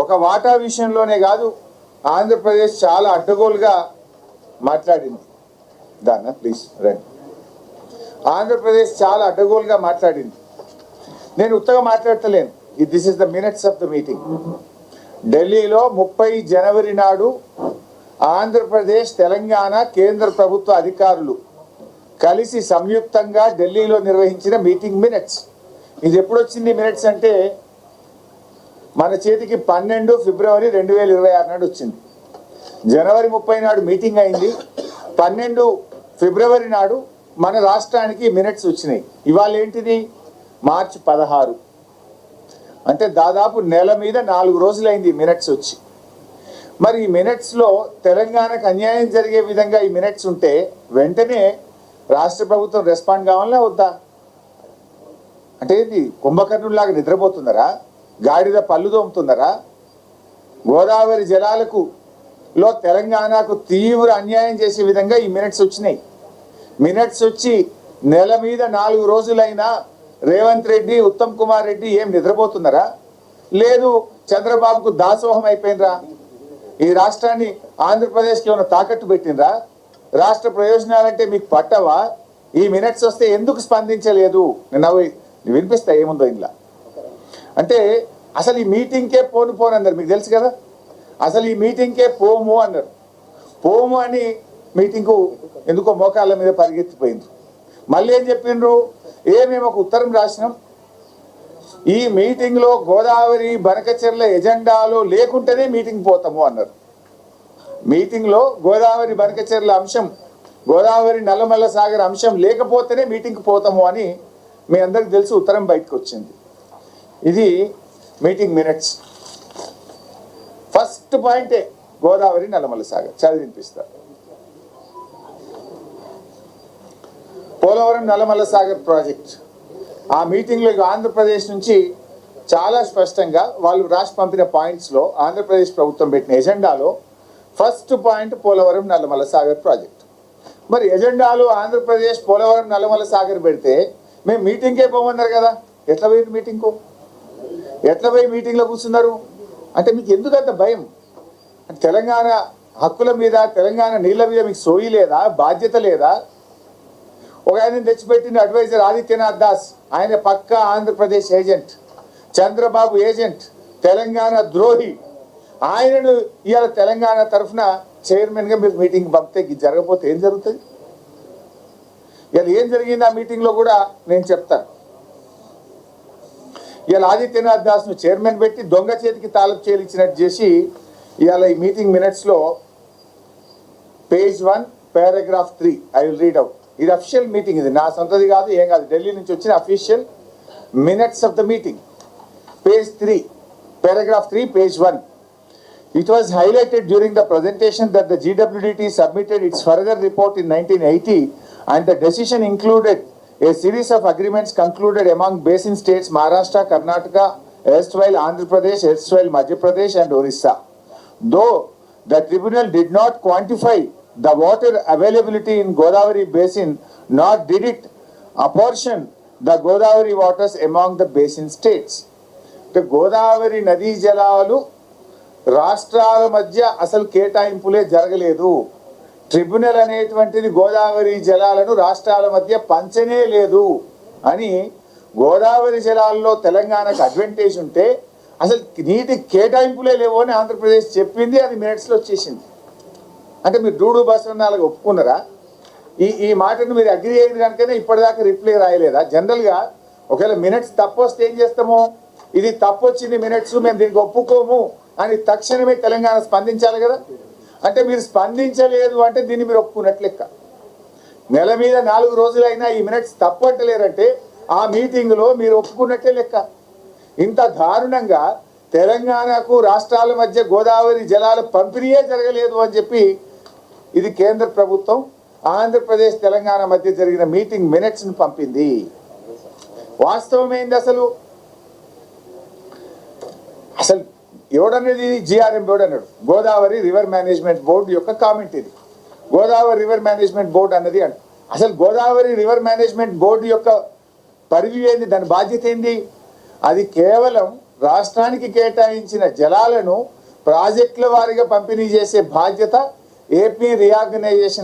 ఒక వాటా విషయంలోనే కాదు, ఆంధ్రప్రదేశ్ చాలా అడ్డగోలుగా మాట్లాడింది. దాన్న ప్లీజ్ రండి. ఆంధ్రప్రదేశ్ చాలా అడ్డగోలుగా మాట్లాడింది. నేను ఉత్తగా మాట్లాడతలేను. This is the minutes of the meeting. ఢిల్లీలో 30 జనవరి నాడు ఆంధ్రప్రదేశ్, తెలంగాణ కేంద్ర ప్రభుత్వ అధికారులు కలిసి సంయుక్తంగా ఢిల్లీలో నిర్వహించిన మీటింగ్ మినిట్స్. ఇది ఎప్పుడు వచ్చింది మినిట్స్ అంటే మన చేతికి 12 ఫిబ్రవరి 2026 నాడు వచ్చింది. జనవరి 30 నాడు మీటింగ్ అయింది. 12 ఫిబ్రవరి నాడు మన రాష్ట్రానికి మినిట్స్ వచ్చినాయి. ఇవాళ ఏంటిది? మార్చి 16. అంటే దాదాపు నెల మీద 4 రోజులైంది మినిట్స్ వచ్చి. మరి ఈ మినిట్స్లో తెలంగాణకు అన్యాయం జరిగే విధంగా ఈ మినిట్స్ ఉంటే వెంటనే రాష్ట్ర ప్రభుత్వం రెస్పాండ్ కావాలా వద్దా? అంటే ఇది కుంభకర్ణులాగా నిద్రపోతున్నారా? గాడిద పళ్ళు తోముతున్నారా? గోదావరి జలాలకు తెలంగాణకు తీవ్ర అన్యాయం చేసే విధంగా ఈ మినిట్స్ వచ్చినాయి. మినిట్స్ వచ్చి నెల మీద 4 రోజులైనా రేవంత్ రెడ్డి, ఉత్తమ్ కుమార్ రెడ్డి ఏం నిద్రపోతున్నారా? లేదు చంద్రబాబుకు దాసోహం అయిపోయినరా? ఈ రాష్ట్రాన్ని ఆంధ్రప్రదేశ్కి ఏమైనా తాకట్టు పెట్టినరా? రాష్ట్ర ప్రయోజనాలంటే మీకు పట్టవా? ఈ మినిట్స్ వస్తే ఎందుకు స్పందించలేదు? నేను వినిపిస్తా ఏముందో ఇంట్లో. అంటే అసలు ఈ మీటింగ్కే పోను అన్నారు. మీకు తెలుసు కదా, అసలు ఈ మీటింగ్కే పోము అన్నారు. పోము అని మీటింగ్కు ఎందుకో మోకాళ్ళ మీద పరిగెత్తిపోయింది. మళ్ళీ ఏం చెప్పిండ్రు? మేము ఒక ఉత్తరం రాసినాం, ఈ మీటింగ్లో గోదావరి బనకచెర్ల ఎజెండాలో లేకుంటేనే మీటింగ్ పోతాము అన్నారు. మీటింగ్లో గోదావరి బనకచెర్ల అంశం, గోదావరి నల్లమల్ల సాగర్ అంశం లేకపోతేనే మీటింగ్కి పోతాము అని మీ అందరికి తెలిసి ఉత్తరం బయటకు వచ్చింది. ఇది మీటింగ్ మినిట్స్. ఫస్ట్ పాయింటే గోదావరి నల్లమల్ల సాగర్. చదివి వినిపిస్తా. పోలవరం నల్లమల్ల సాగర్ ప్రాజెక్ట్ ఆ మీటింగ్లో ఆంధ్రప్రదేశ్ నుంచి చాలా స్పష్టంగా వాళ్ళు రాసి పంపిన పాయింట్స్లో ఆంధ్రప్రదేశ్ ప్రభుత్వం పెట్టిన ఎజెండాలో first point Polavaram Nallamala Sagar project. మరి ఎజెండాలో ఆంధ్రప్రదేశ్ పోలవరం నల్లమల్ల సాగర్ పెడితే మేము మీటింగ్కే పోమన్నారు కదా, ఎట్లా పోయింది మీటింగ్కు? ఎట్లా పోయి మీటింగ్లో కూర్చున్నారు? అంటే మీకు ఎందుకు అంత భయం? తెలంగాణ హక్కుల మీద, తెలంగాణ నీళ్ళ మీద మీకు సోయి లేదా, బాధ్యత లేదా? ఒక ఆయన తెచ్చిపెట్టిన అడ్వైజర్ ఆదిత్యనాథ్ దాస్, ఆయన పక్కా ఆంధ్రప్రదేశ్ ఏజెంట్, చంద్రబాబు ఏజెంట్, తెలంగాణ ద్రోహి. ఆయనను ఇవాళ తెలంగాణ తరఫున చైర్మన్గా మీరు మీటింగ్ పంపితే జరగకపోతే ఏం జరుగుతుంది? ఇవాళ ఏం జరిగింది ఆ మీటింగ్లో కూడా నేను చెప్తాను. ఇవాళ ఆదిత్యనాథ్ దాస్ను చైర్మన్ పెట్టి దొంగ చేతికి తాలపు చేయించినట్టు చేసి ఇవాళ ఈ మీటింగ్ మినిట్స్లో page 1 paragraph 3 I will read out. ఇది అఫీషియల్ మీటింగ్, ఇది నా సొంతది కాదు, ఏం కాదు, ఢిల్లీ నుంచి వచ్చిన official minutes of the meeting. Page 3 paragraph 3 page 1. It was highlighted during the presentation that the GWDT submitted its further report in 1980 and the decision included a series of agreements concluded among basin states Maharashtra, Karnataka, erstwhile Andhra Pradesh, erstwhile Madhya Pradesh and Orissa. Though the tribunal did not quantify the water availability in Godavari basin, nor did it apportion the Godavari waters among the basin states. The Godavari నదీ జలాలు రాష్ట్రాల మధ్య అసలు కేటాయింపులే జరగలేదు. Tribunal అనేటువంటిది గోదావరి జలాలను రాష్ట్రాల మధ్య పంచనే లేదు అని, గోదావరి జలాల్లో తెలంగాణకు అడ్వాంటేజ్ ఉంటే అసలు నీటి కేటాయింపులే లేవు అని ఆంధ్రప్రదేశ్ చెప్పింది. అది మినిట్స్లో వచ్చేసింది. అంటే మీరు డూడు బసవన్నాలుగా ఒప్పుకున్నారా? ఈ మాటను మీరు అగ్రి అయింది కనుకనే ఇప్పటిదాకా రిప్లై రాయలేదా? జనరల్గా ఒకవేళ మినిట్స్ తప్పు వస్తే ఏం చేస్తాము? ఇది తప్పు వచ్చింది మినిట్స్, మేము దీనికి ఒప్పుకోము అని తక్షణమే తెలంగాణ స్పందించాలి కదా. అంటే మీరు స్పందించలేదు అంటే దీన్ని మీరు ఒప్పుకున్నట్లు లెక్క. నెల మీద 4 రోజులైనా ఈ మినిట్స్ తప్పు అంటలేరంటే ఆ మీటింగ్లో మీరు ఒప్పుకున్నట్లే లెక్క. ఇంత దారుణంగా తెలంగాణకు రాష్ట్రాల మధ్య గోదావరి జలాల పంపిణీయే జరగలేదు అని చెప్పి ఇది కేంద్ర ప్రభుత్వం ఆంధ్రప్రదేశ్ తెలంగాణ మధ్య జరిగిన మీటింగ్ మినిట్స్ను పంపింది. వాస్తవమైంది అసలు ఎవడనేది జిఆర్ఎం బోర్డు అన్నాడు. గోదావరి రివర్ మేనేజ్మెంట్ బోర్డు యొక్క కామెంట్ ఇది. గోదావరి రివర్ మేనేజ్మెంట్ బోర్డు అన్నది అంట. అసలు గోదావరి రివర్ మేనేజ్మెంట్ బోర్డు యొక్క పరివ్యూ ఏంది, దాని బాధ్యత ఏంది? అది కేవలం రాష్ట్రానికి కేటాయించిన జలాలను ప్రాజెక్టుల వారీగా పంపిణీ చేసే బాధ్యత ఏపీ రీఆర్గనైజేషన్